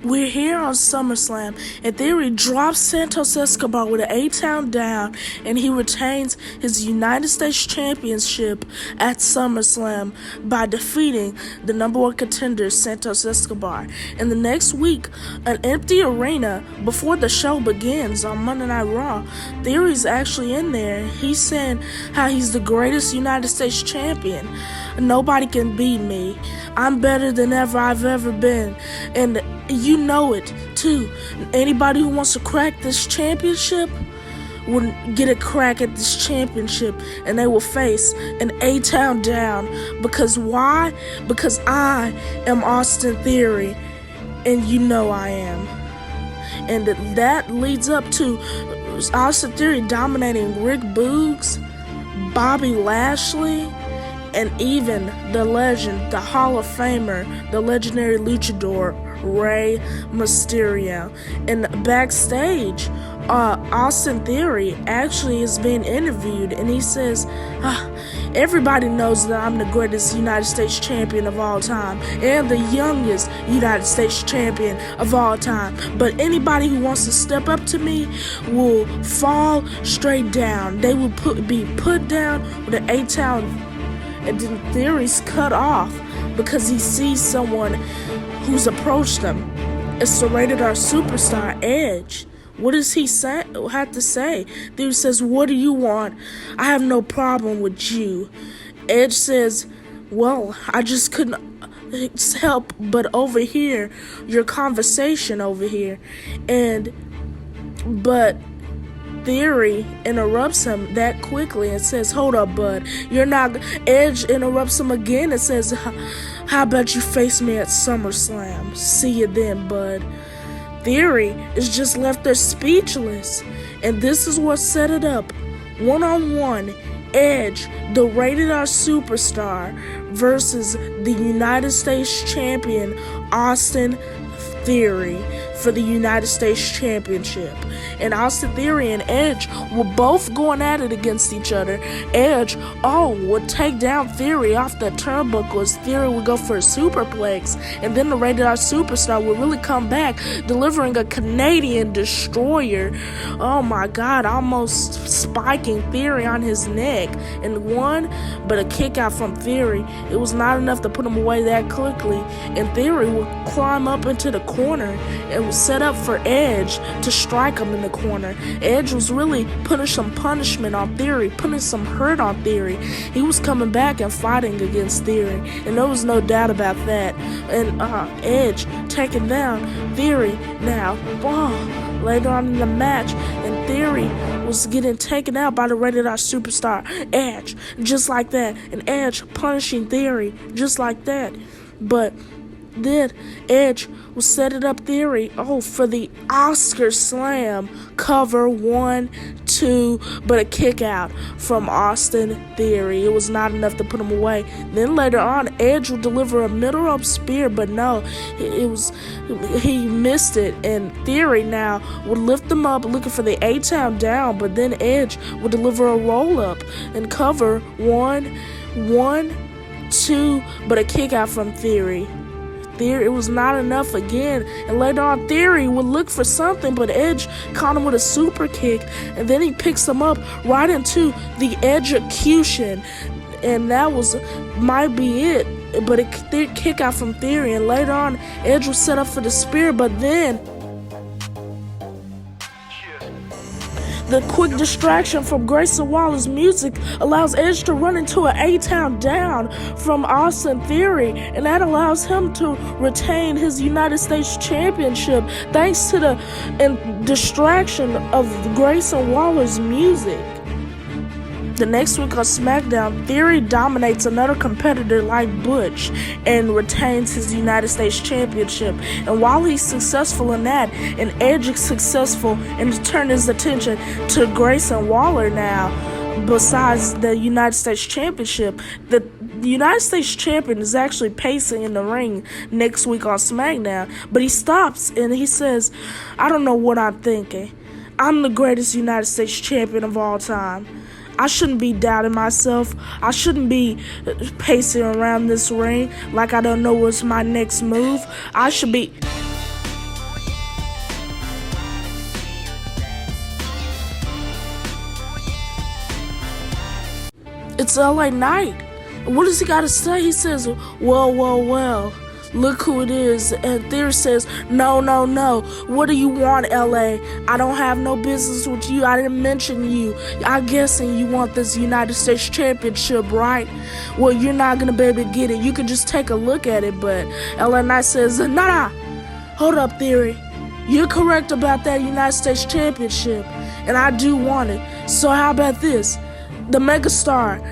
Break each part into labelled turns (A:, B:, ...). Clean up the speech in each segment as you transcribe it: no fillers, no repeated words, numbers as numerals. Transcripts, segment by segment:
A: We're here on SummerSlam, and Theory drops Santos Escobar with an 8-count down, and he retains his United States Championship at SummerSlam by defeating the number one contender, Santos Escobar. And the next week, an empty arena before the show begins on Monday Night Raw, Theory's actually in there. He's saying how he's the greatest United States champion. Nobody can beat me. I'm better than ever I've ever been. And you know it, too. Anybody who wants to crack this championship will get a crack at this championship, and they will face an A-Town down. Because why? Because I am Austin Theory, and you know I am. And that leads up to Austin Theory dominating Rick Boogs, Bobby Lashley, and even the legend, the Hall of Famer, the legendary luchador, Rey Mysterio. And backstage, Austin Theory actually is being interviewed, and he says, everybody knows that I'm the greatest United States champion of all time, and the youngest United States champion of all time. But anybody who wants to step up to me will fall straight down. They will be put down with an 8-count. And then Theory's cut off because he sees someone who's approached him. It's the Rated R superstar, Edge. What does he have to say? Theory says, "What do you want? I have no problem with you." Edge says, "Well, I just couldn't help but overhear your conversation over here." But Theory interrupts him that quickly and says, "Hold up, bud. You're not..." Edge interrupts him again and says, "How about you face me at SummerSlam? See you then, bud." Theory is just left there speechless. And this is what set it up. One-on-one, Edge, the Rated R superstar, versus the United States champion, Austin Theory, for the United States Championship. And Austin Theory and Edge were both going at it against each other. Edge, would take down Theory off the turnbuckles. Theory would go for a superplex, and then the Rated R superstar would really come back, delivering a Canadian destroyer. Oh my God, almost spiking Theory on his neck. And one, but a kick out from Theory. It was not enough to put him away that quickly. And Theory would climb up into the corner and was set up for Edge to strike him in the corner. Edge was really putting some punishment on Theory, putting some hurt on Theory. He was coming back and fighting against Theory, and there was no doubt about that. And Edge taking down Theory now. Later on in the match, and Theory was getting taken out by the Rated R superstar, Edge, just like that. And Edge punishing Theory, just like that. But then Edge was setting up Theory for the Oscar Slam cover 1, 2, but a kick out from Austin Theory. It was not enough to put him away. Then later on, Edge would deliver a middle rope spear, but no, he missed it, and Theory now would lift him up looking for the 8-count down, but then Edge would deliver a roll up and cover 1, 2, but a kick out from Theory. It was not enough again, and later on Theory would look for something, but Edge caught him with a super kick, and then he picks him up right into the Edgecution, and that might be it, but a kick out from Theory. And later on Edge was set up for the spear, but then the quick distraction from Grayson Waller's music allows Edge to run into an 8-count down from Austin Theory, and that allows him to retain his United States Championship thanks to the distraction of Grayson Waller's music. The next week on SmackDown, Theory dominates another competitor like Butch and retains his United States Championship. And while he's successful in that, and Edge is successful in turning his attention to Grayson Waller now, besides the United States Championship, the United States Champion is actually pacing in the ring next week on SmackDown. But he stops and he says, "I don't know what I'm thinking. I'm the greatest United States Champion of all time. I shouldn't be doubting myself. I shouldn't be pacing around this ring like I don't know what's my next move. I should be..." It's LA Knight. What does he got to say? He says, well, look who it is. And Theory says, no. What do you want, LA? I don't have no business with you. I didn't mention you. I'm guessing you want this United States Championship, right? Well, you're not going to be able to get it. You can just take a look at it. But LA Knight says, nah. Hold up, Theory. You're correct about that United States Championship. And I do want it. So how about this? The megastar,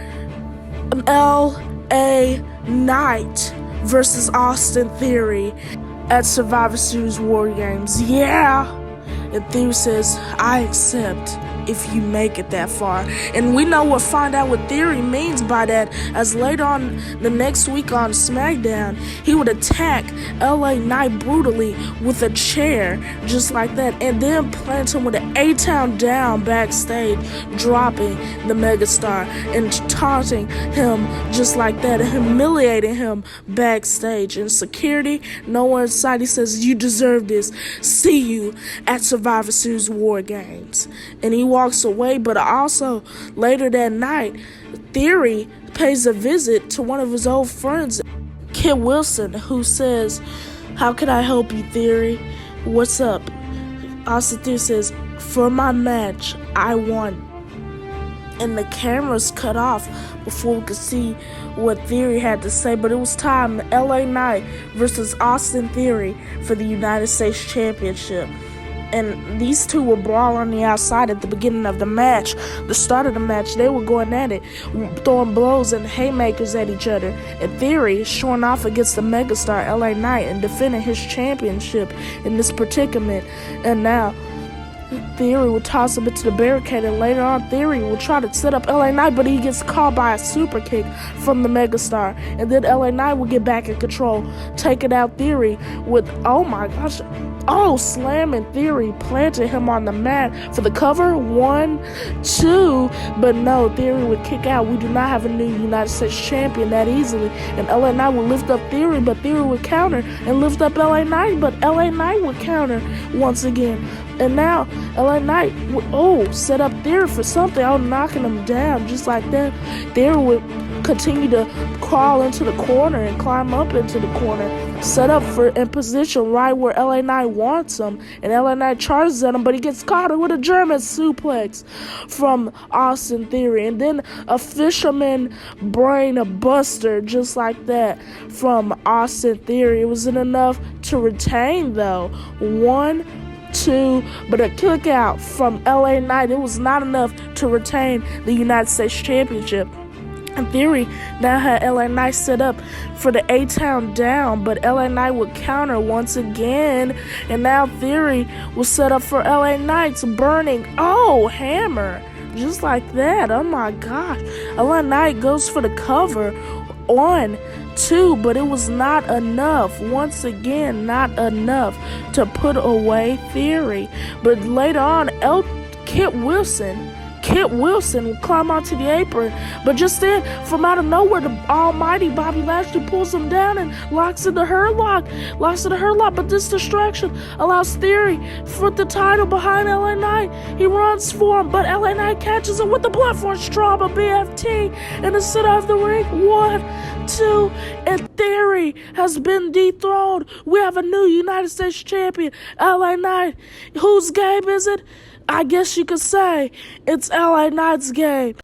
A: LA Knight versus Austin Theory at Survivor Series War Games. Yeah! And Theory says, I accept if you make it that far. And we know we'll find out what Theory means by that, as later on the next week on SmackDown, he would attack LA Knight brutally with a chair, just like that, and then plant him with an A-Town down backstage, dropping the megastar and taunting him just like that, and humiliating him backstage. And security, nowhere in sight. He says, you deserve this. See you at Survivor Series War Games. And he walks away. But also later that night, Theory pays a visit to one of his old friends, Kit Wilson, who says, how can I help you, Theory? What's up? Austin Theory says, for my match, I won. And the cameras cut off before we could see what Theory had to say. But it was time, LA Knight versus Austin Theory for the United States Championship. And these two were brawling on the outside at the beginning of the match. The start of the match, they were going at it, throwing blows and haymakers at each other. And Theory showing off against the megastar LA Knight and defending his championship in this predicament. And now Theory will toss him into the barricade, and later on Theory will try to set up LA Knight, but he gets caught by a super kick from the megastar. And then LA Knight will get back in control, taking out Theory with, oh my gosh, slamming Theory, planting him on the mat for the cover. 1, 2, but no, Theory would kick out. We do not have a new United States champion that easily. And LA Knight will lift up Theory, but Theory would counter and lift up LA Knight, but LA Knight would counter once again. And now LA Knight would, set up Theory for something, knocking him down just like that. Theory would continue to crawl into the corner and climb up into the corner, set up for in position right where LA Knight wants him. And LA Knight charges at him, but he gets caught with a German suplex from Austin Theory. And then a fisherman brain buster just like that from Austin Theory. It wasn't enough to retain though. 1, 2, but a kick out from LA Knight. It was not enough to retain the United States Championship. And Theory now had LA Knight set up for the A-Town down, but LA Knight would counter once again. And now Theory was set up for LA Knight's burning hammer. Just like that. Oh my gosh. LA Knight goes for the cover on 2, but it was not enough. Once again, not enough to put away Theory. But later on, Kit Wilson will climb onto the apron, but just then, from out of nowhere, the almighty Bobby Lashley pulls him down and locks into her lock. But this distraction allows Theory for the title behind LA Knight. He runs for him, but LA Knight catches him with the Bloodforce Trauma BFT in the center of the ring. 1, 2, and Theory has been dethroned. We have a new United States champion, LA Knight. Whose game is it? I guess you could say it's LA Knight's game.